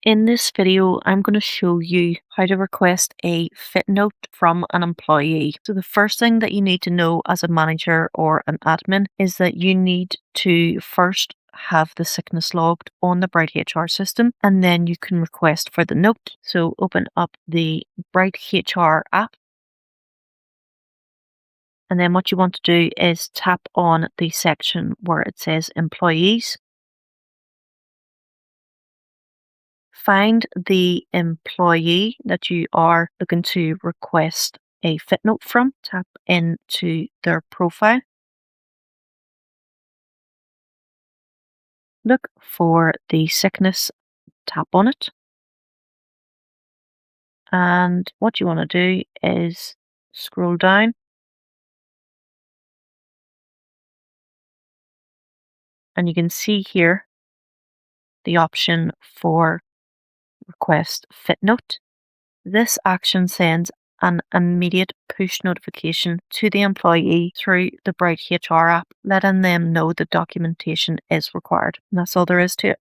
In this video, I'm going to show you how to request a fit note from an employee. So the first thing that you need to know as a manager or an admin is that you need to first have the sickness logged on the BrightHR system, and then you can request for the note. So open up the BrightHR app, and then what you want to do is tap on the section where it says employees. Find the employee that you are looking to request a fit note from. Tap into their profile. Look for the sickness, tap on it. And what you want to do is scroll down, and you can see here the option for request fit note. This action sends an immediate push notification to the employee through the BrightHR app, letting them know the documentation is required. And that's all there is to it.